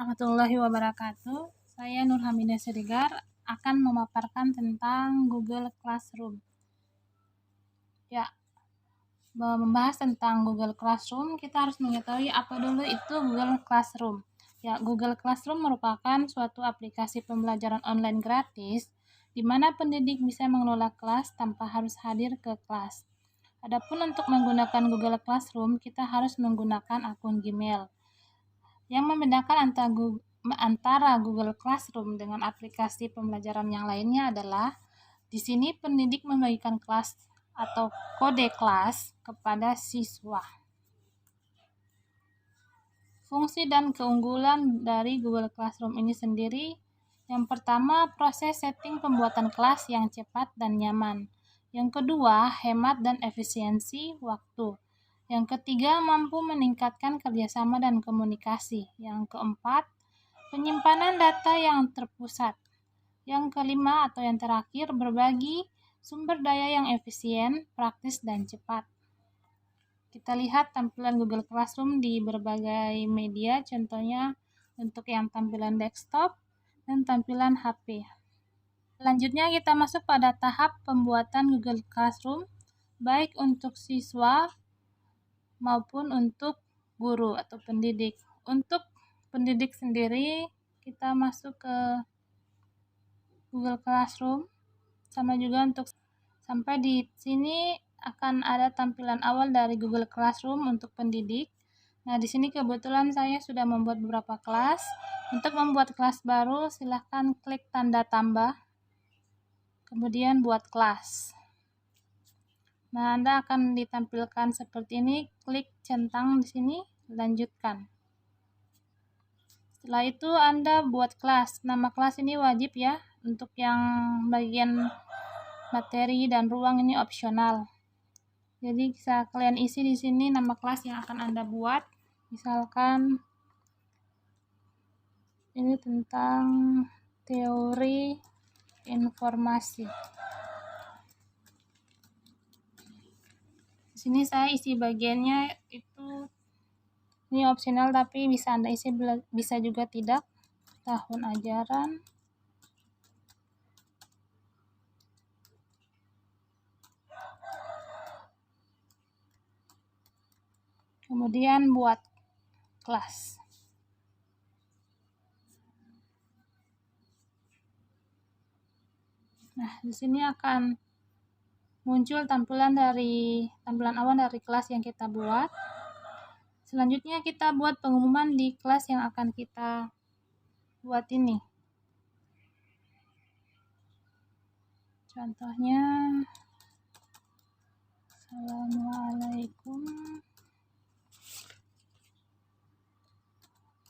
Warahmatullahi wabarakatuh. Saya Nurhamidah Siregar akan memaparkan tentang Google Classroom. Ya, membahas tentang Google Classroom, kita harus mengetahui apa dulu itu Google Classroom. Ya, Google Classroom merupakan suatu aplikasi pembelajaran online gratis di mana pendidik bisa mengelola kelas tanpa harus hadir ke kelas. Adapun untuk menggunakan Google Classroom, kita harus menggunakan akun Gmail. Yang membedakan antara Google Classroom dengan aplikasi pembelajaran yang lainnya adalah di sini pendidik membagikan kelas atau kode kelas kepada siswa. Fungsi dan keunggulan dari Google Classroom ini sendiri, yang pertama, proses setting pembuatan kelas yang cepat dan nyaman. Yang kedua, hemat dan efisiensi waktu. Yang ketiga, mampu meningkatkan kerjasama dan komunikasi. Yang keempat, penyimpanan data yang terpusat. Yang kelima atau yang terakhir, berbagi sumber daya yang efisien, praktis, dan cepat. Kita lihat tampilan Google Classroom di berbagai media, contohnya untuk yang tampilan desktop dan tampilan HP. Selanjutnya kita masuk pada tahap pembuatan Google Classroom, baik untuk siswa maupun untuk guru atau pendidik. Untuk pendidik sendiri, kita masuk ke Google Classroom, sama juga untuk sampai di sini akan ada tampilan awal dari Google Classroom untuk pendidik. Nah, di sini kebetulan saya sudah membuat beberapa kelas. Untuk membuat kelas baru, silahkan klik tanda tambah, kemudian buat kelas. Nah, Anda akan ditampilkan seperti ini, klik centang di sini, lanjutkan. Setelah itu Anda buat kelas. Nama kelas ini wajib ya, untuk yang bagian materi dan ruang ini opsional. Jadi bisa kalian isi di sini nama kelas yang akan Anda buat. Misalkan ini tentang teori informasi. Di sini saya isi bagiannya itu ini opsional, tapi bisa Anda isi, bisa juga tidak. Tahun ajaran, kemudian buat kelas. Nah, di sini akan muncul tampilan awal dari kelas yang kita buat. Selanjutnya kita buat pengumuman di kelas yang akan kita buat ini. Contohnya, Assalamualaikum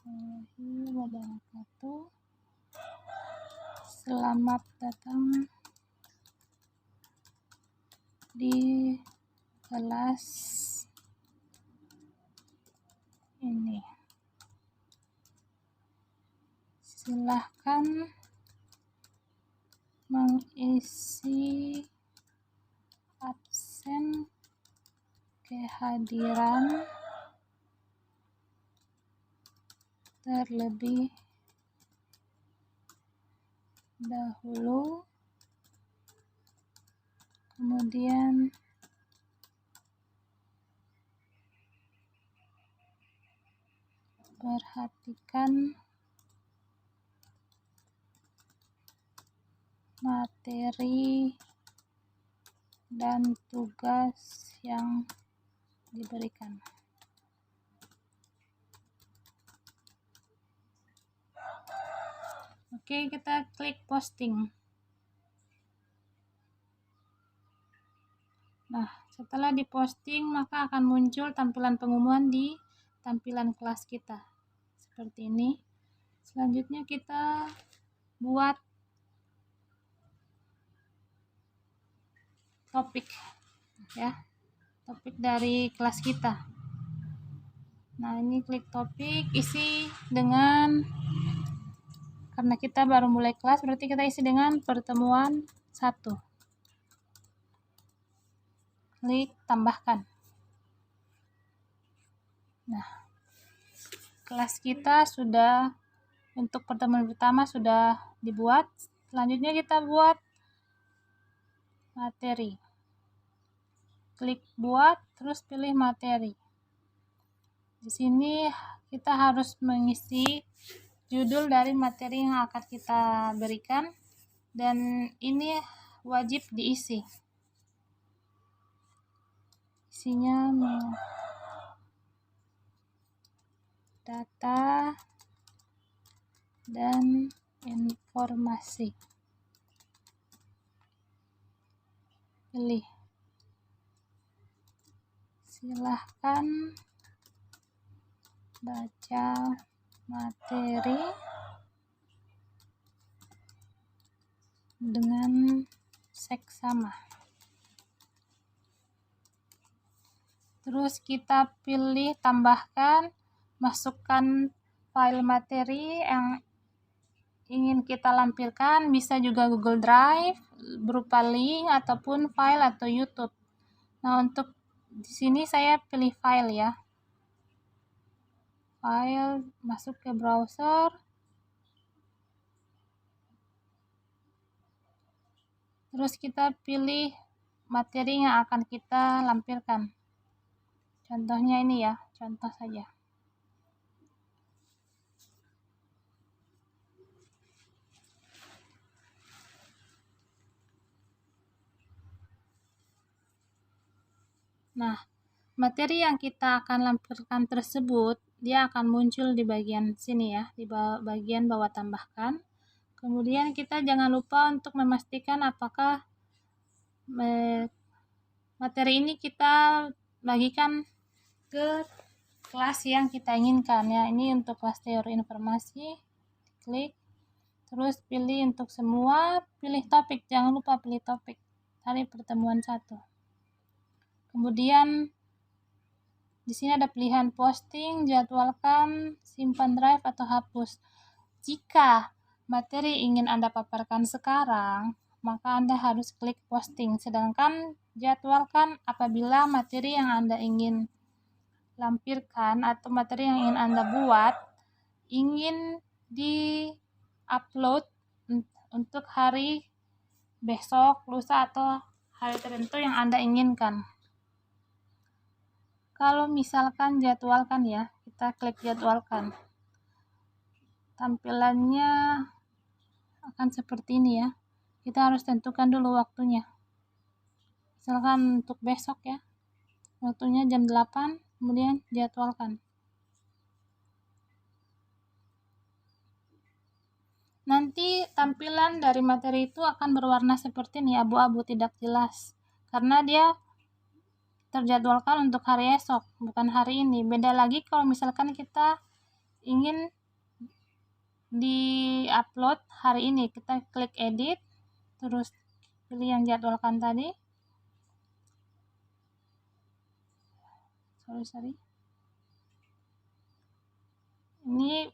warahmatullahi wabarakatuh. Selamat datang di kelas ini. Silahkan mengisi absen kehadiran terlebih dahulu, kemudian perhatikan materi dan tugas yang diberikan. Oke, kita klik posting. Nah, setelah diposting maka akan muncul tampilan pengumuman di tampilan kelas kita. Seperti ini. Selanjutnya kita buat topik ya. Topik dari kelas kita. Nah, ini klik topik, isi dengan, karena kita baru mulai kelas, berarti kita isi dengan pertemuan 1. Klik tambahkan. Nah, kelas kita sudah Untuk pertemuan pertama sudah dibuat. Selanjutnya kita buat materi. Klik buat, terus pilih materi. Di sini kita harus mengisi judul dari materi yang akan kita berikan, dan ini wajib diisi. Isinya data dan informasi. Pilih. Silahkan baca materi dengan seksama. Terus kita pilih tambahkan, masukkan file materi yang ingin kita lampirkan, bisa juga Google Drive berupa link ataupun file atau YouTube. Nah, untuk di sini saya pilih file ya. File, masuk ke browser. Terus kita pilih materi yang akan kita lampirkan. Contohnya ini ya, contoh saja. Nah, materi yang kita akan lampirkan tersebut, dia akan muncul di bagian sini ya, di bagian bawah tambahkan. Kemudian kita jangan lupa untuk memastikan apakah materi ini kita bagikan ke kelas yang kita inginkan ya. Ini untuk kelas teori informasi, klik, terus pilih untuk semua, pilih topik, jangan lupa pilih topik dari pertemuan 1. Kemudian di sini ada pilihan posting, jadwalkan, simpan drive atau hapus. Jika materi ingin Anda paparkan sekarang, maka Anda harus klik posting, sedangkan jadwalkan apabila materi yang Anda ingin lampirkan atau materi yang ingin Anda buat ingin di-upload untuk hari besok, lusa, atau hari tertentu yang Anda inginkan. Kalau misalkan jadwalkan ya, kita klik jadwalkan. Tampilannya akan seperti ini ya. Kita harus tentukan dulu waktunya. Misalkan untuk besok ya, waktunya jam 8, kemudian jadwalkan. Nanti tampilan dari materi itu akan berwarna seperti ini, abu-abu, tidak jelas. Karena dia terjadwalkan untuk hari esok, bukan hari ini. Beda lagi kalau misalkan kita ingin di-upload hari ini, kita klik edit, terus pilih yang jadwalkan tadi. Sorry. Ini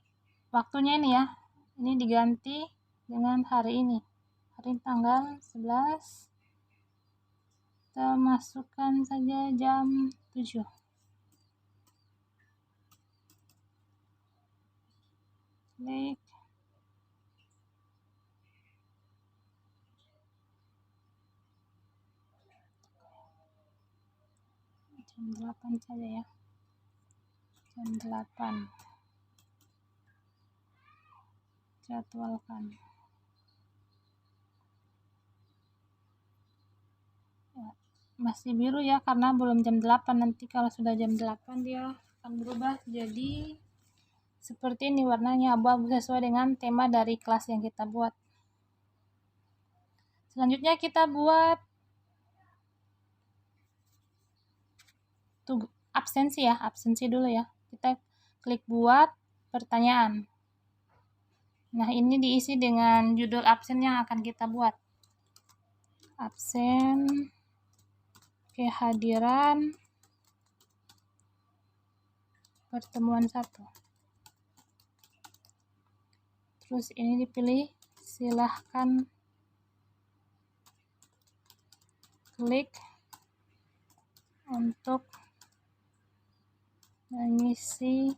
waktunya ini ya. Ini diganti dengan hari ini. Hari tanggal 11. Kita masukkan saja jam 7. Klik. Jam 8 saja ya. Jam 8. Jadwalkan. Ya, masih biru ya karena belum jam 8. Nanti kalau sudah jam 8 dia akan berubah jadi seperti ini warnanya, abu-abu, sesuai dengan tema dari kelas yang kita buat. Selanjutnya kita buat absensi ya, absensi dulu ya. Kita klik buat pertanyaan. Nah, ini diisi dengan judul absen yang akan kita buat. Absen kehadiran pertemuan 1. Terus ini dipilih, silahkan klik untuk mengisi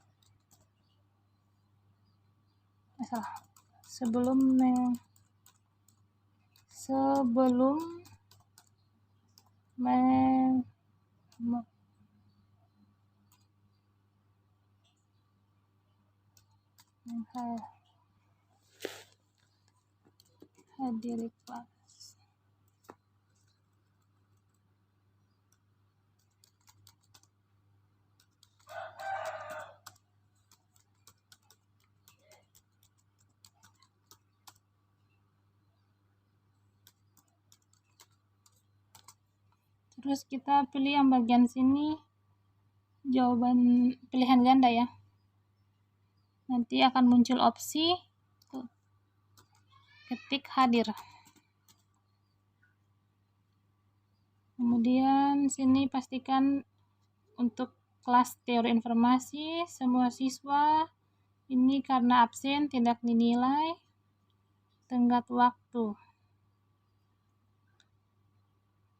menghadiri kelas. Terus kita pilih yang bagian sini, jawaban pilihan ganda ya. Nanti akan muncul opsi, ketik hadir. Kemudian sini pastikan untuk kelas teori informasi, semua siswa ini karena absen tidak dinilai. Tenggat waktu.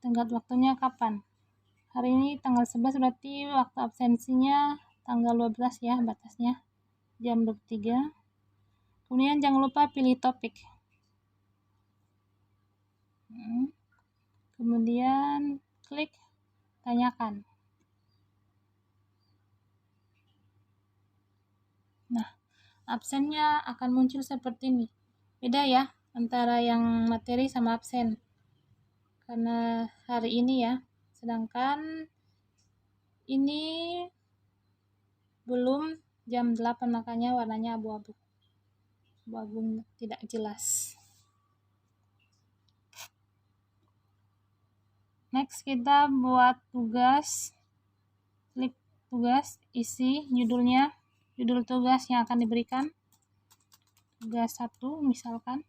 Tenggat waktunya kapan? Hari ini tanggal 11 berarti waktu absensinya tanggal 12 ya batasnya, jam 23. Kemudian jangan lupa pilih topik. Kemudian klik tanyakan. Nah, absennya akan muncul seperti ini. Beda ya antara yang materi sama absen. Karena hari ini ya, sedangkan ini belum jam 8 makanya warnanya abu-abu. Abu-abu tidak jelas. Next kita buat tugas. Klik tugas, isi judulnya, judul tugas yang akan diberikan. Tugas 1 misalkan.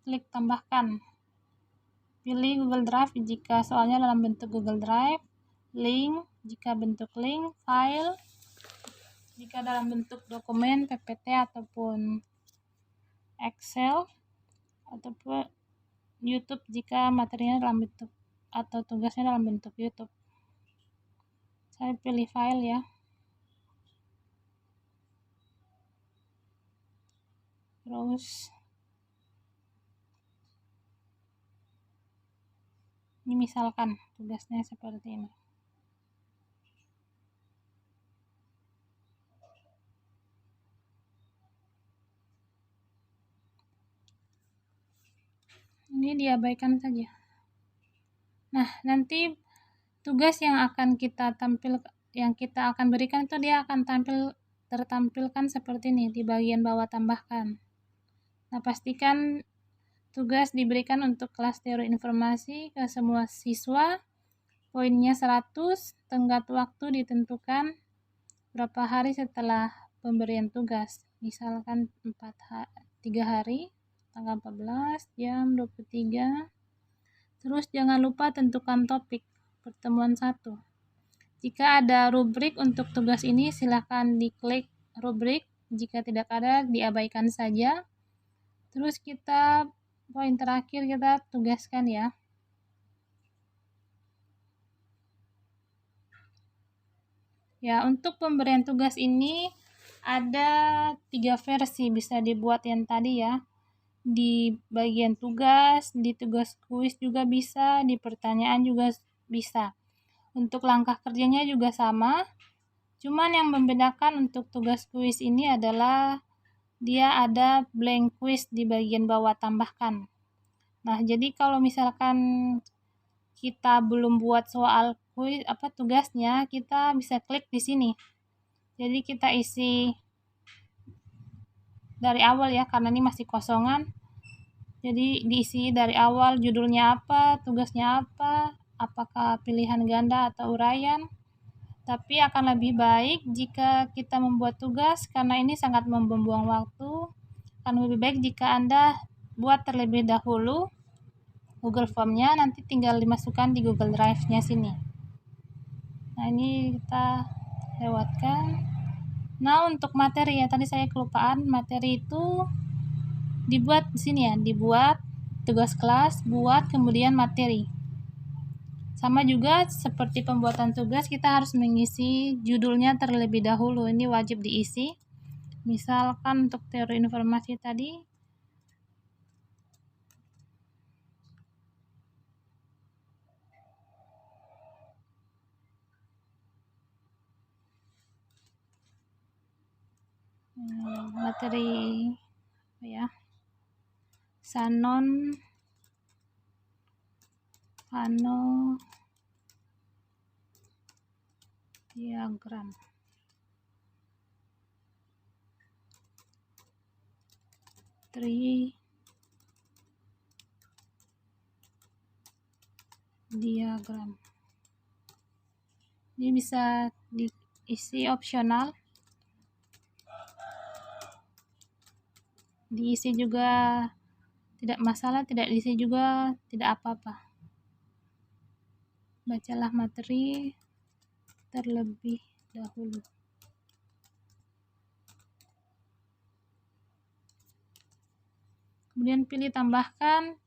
Klik tambahkan. Pilih Google Drive jika soalnya dalam bentuk Google Drive, link jika bentuk link, file jika dalam bentuk dokumen PPT ataupun Excel, ataupun YouTube jika materinya dalam bentuk atau tugasnya dalam bentuk YouTube. Saya pilih file ya. Terus ini misalkan tugasnya seperti ini. Ini diabaikan saja. Nah, nanti tugas yang akan kita berikan itu dia akan tertampilkan seperti ini di bagian bawah tambahkan. Nah, pastikan tugas diberikan untuk kelas teori informasi ke semua siswa. Poinnya 100, tenggat waktu ditentukan berapa hari setelah pemberian tugas. Misalkan 3 hari, tanggal 14, jam 23. Terus jangan lupa tentukan topik pertemuan 1. Jika ada rubrik untuk tugas ini, silakan diklik rubrik. Jika tidak ada, diabaikan saja. Terus poin terakhir kita tugaskan ya. Ya, untuk pemberian tugas ini ada 3 versi, bisa dibuat yang tadi ya. Di bagian tugas, di tugas kuis juga bisa, di pertanyaan juga bisa. Untuk langkah kerjanya juga sama, cuman yang membedakan untuk tugas kuis ini adalah dia ada blank quiz di bagian bawah tambahkan. Nah, jadi kalau misalkan kita belum buat soal kuis tugasnya, kita bisa klik di sini. Jadi kita isi dari awal ya, karena ini masih kosongan. Jadi diisi dari awal, judulnya apa, tugasnya apa, apakah pilihan ganda atau uraian. Tapi akan lebih baik jika kita membuat tugas karena ini sangat membuang waktu. Akan lebih baik jika Anda buat terlebih dahulu Google Form-nya, nanti tinggal dimasukkan di Google Drive-nya sini. Nah, ini kita lewatkan. Nah, untuk materi ya, tadi saya kelupaan, materi itu dibuat di sini ya, dibuat tugas kelas, buat kemudian materi. Sama juga seperti pembuatan tugas, kita harus mengisi judulnya terlebih dahulu. Ini wajib diisi. Misalkan untuk teori informasi tadi, materi apa ya? Shannon diagram. Diagram. Ini bisa diisi opsional. Diisi juga tidak masalah, tidak diisi juga tidak apa-apa. Bacalah materi terlebih dahulu. Kemudian pilih tambahkan,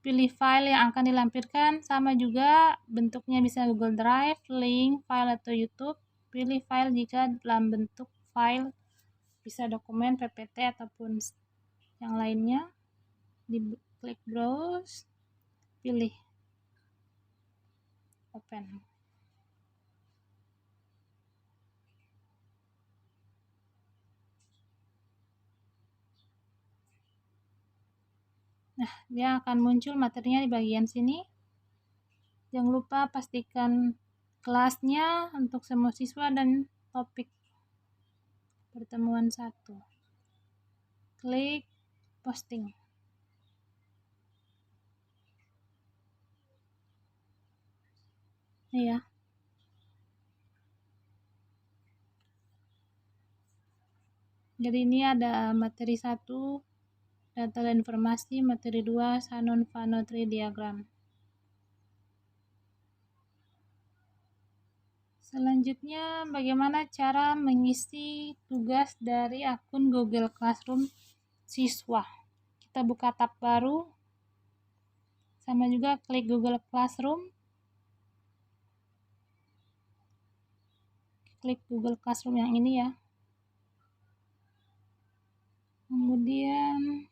pilih file yang akan dilampirkan, sama juga bentuknya bisa Google Drive, link, file atau YouTube. Pilih file jika dalam bentuk file, bisa dokumen, PPT ataupun yang lainnya. Klik browse, pilih open. Nah, dia akan muncul materinya di bagian sini. Jangan lupa pastikan kelasnya untuk semua siswa dan topik pertemuan 1. Klik posting. Ini ya. Jadi ini ada materi 1, data dan informasi, materi 2, Shannon-Fano tree diagram. Selanjutnya, bagaimana cara mengisi tugas dari akun Google Classroom siswa. Kita buka tab baru, sama juga klik Google Classroom. Klik Google Classroom yang ini ya. Kemudian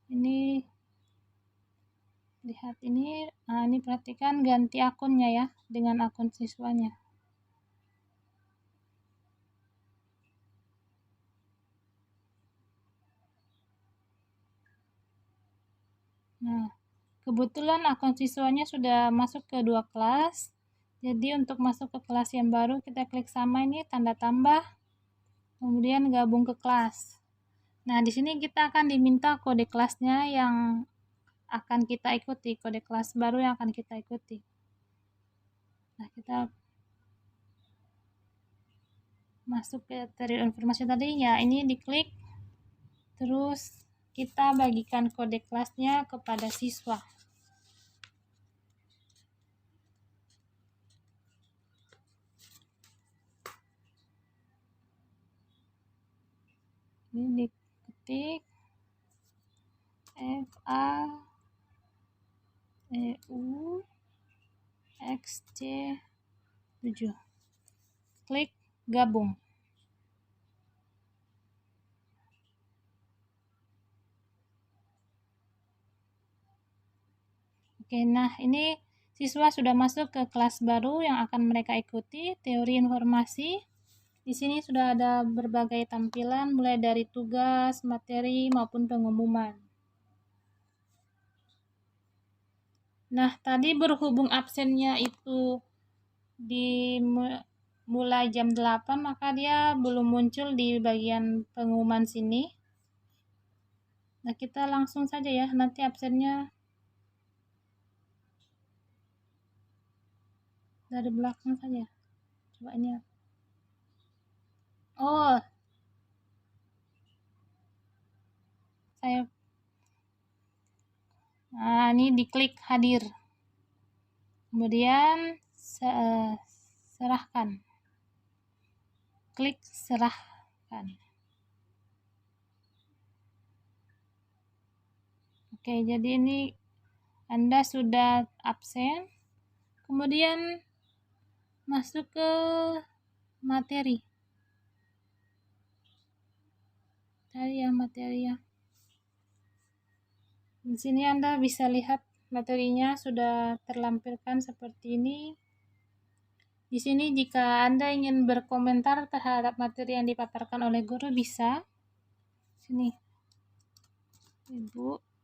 ini lihat ini, nah ini perhatikan ganti akunnya ya dengan akun siswanya. Nah, kebetulan akun siswanya sudah masuk ke 2 kelas. Jadi untuk masuk ke kelas yang baru kita klik sama ini tanda tambah, kemudian gabung ke kelas. Nah, di sini kita akan diminta kode kelasnya yang akan kita ikuti, kode kelas baru yang akan kita ikuti. Nah, kita masuk ke teori informasi tadi ya, ini diklik, terus kita bagikan kode kelasnya kepada siswa. Ini diketik FAEUXC7, klik gabung. Oke, nah ini siswa sudah masuk ke kelas baru yang akan mereka ikuti, teori informasi. Di sini sudah ada berbagai tampilan, mulai dari tugas, materi, maupun pengumuman. Nah, tadi berhubung absennya itu mulai jam 8, maka dia belum muncul di bagian pengumuman sini. Nah, kita langsung saja ya, nanti absennya dari belakang saja. Coba ini. Oh, saya. Nah, ini diklik hadir. Kemudian serahkan. Klik serahkan. Oke, jadi ini Anda sudah absen. Kemudian masuk ke materi. Materi ya. Di sini Anda bisa lihat materinya sudah terlampirkan seperti ini. Di sini jika Anda ingin berkomentar terhadap materi yang dipaparkan oleh guru bisa. Sini. Ibu.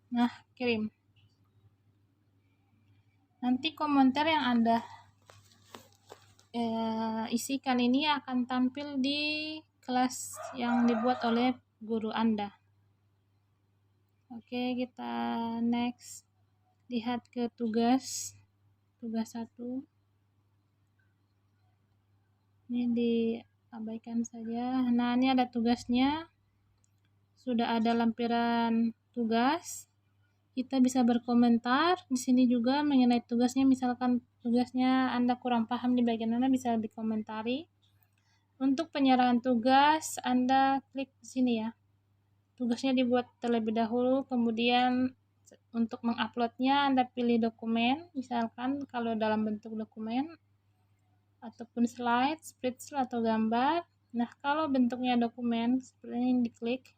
Nah, kirim. Nanti komentar yang Anda isikan ini akan tampil di kelas yang dibuat oleh guru Anda. Oke, kita next. Lihat ke tugas 1. Ini diabaikan saja. Nah, ini ada tugasnya. Sudah ada lampiran tugas. Kita bisa berkomentar di sini juga mengenai tugasnya. Misalkan tugasnya Anda kurang paham di bagian mana, bisa dikomentari. Untuk penyerahan tugas, Anda klik di sini ya. Tugasnya dibuat terlebih dahulu, kemudian untuk menguploadnya Anda pilih dokumen, misalkan kalau dalam bentuk dokumen, ataupun slide, spreadsheet atau gambar. Nah, kalau bentuknya dokumen, seperti ini diklik.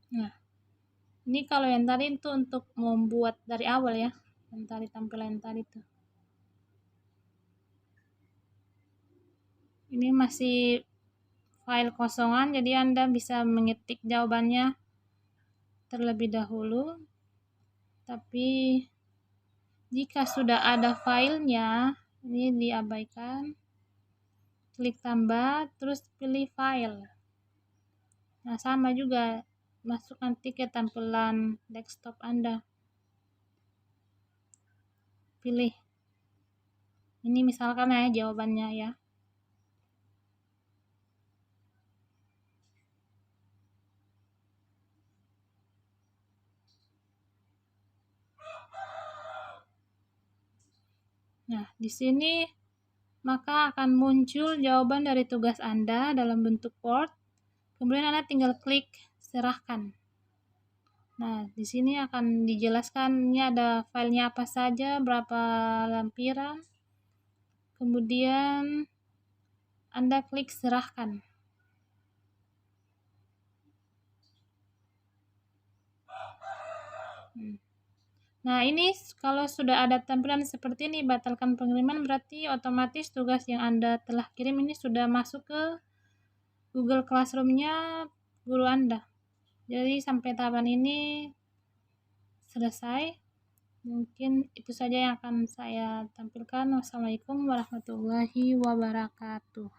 Nah, ini kalau yang tadi itu untuk membuat dari awal ya, yang tadi tampilan tadi itu. Ini masih file kosongan, jadi Anda bisa mengetik jawabannya terlebih dahulu. Tapi jika sudah ada filenya, ini diabaikan. Klik tambah, terus pilih file. Nah, sama juga, masuk nanti ke tampilan desktop Anda. Pilih. Ini misalkan ya jawabannya ya. Nah, di sini maka akan muncul jawaban dari tugas Anda dalam bentuk Word. Kemudian Anda tinggal klik serahkan. Nah, di sini akan dijelaskan ini ada filenya apa saja, berapa lampiran. Kemudian Anda klik serahkan. Nah, ini kalau sudah ada tampilan seperti ini, batalkan pengiriman, berarti otomatis tugas yang Anda telah kirim ini sudah masuk ke Google Classroom-nya guru Anda. Jadi sampai tahapan ini selesai. Mungkin itu saja yang akan saya tampilkan. Wassalamualaikum warahmatullahi wabarakatuh.